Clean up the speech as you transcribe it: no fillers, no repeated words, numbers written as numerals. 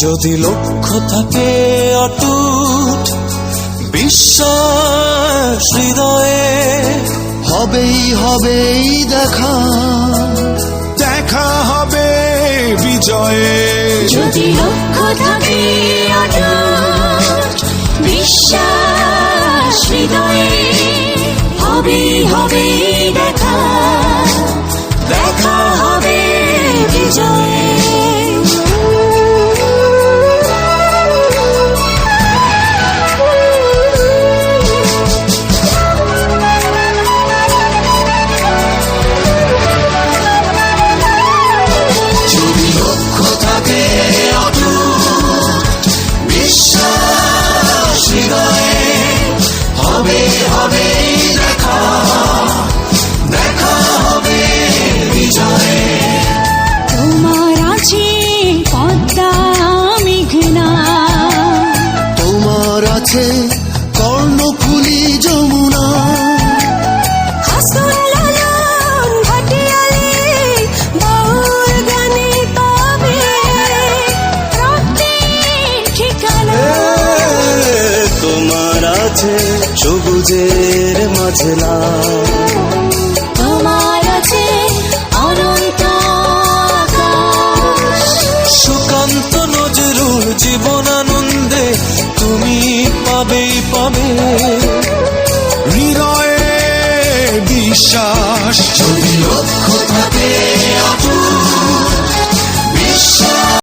যদি লক্ষ্য থাকে অটুট বিশ্বাস হৃদয়ে, হবেই হবেই দেখা, দেখা হবে বিজয়ে। যদি লক্ষ্য থাকে অটুট বিশ্বাস হৃদয়ে, হবেই হবেই দেখা, দেখা হবে বিজয়ে। আছে কর্ণফুলী যমুনা, হাসন লালন ভাটিয়ালি বাউল গানে পাবে রক্তিম ঠিকানা। তোমার আছে সবুজের মাঝে লাল, তোমার আছে অনন্ত আকাশ। সুকান্ত নজরুল জীবনানন্দে তুমি পাবেই পাবে হৃদয়ে বিশ্বাস। যদি লক্ষ্য থাকে অটুট বিশ্বাস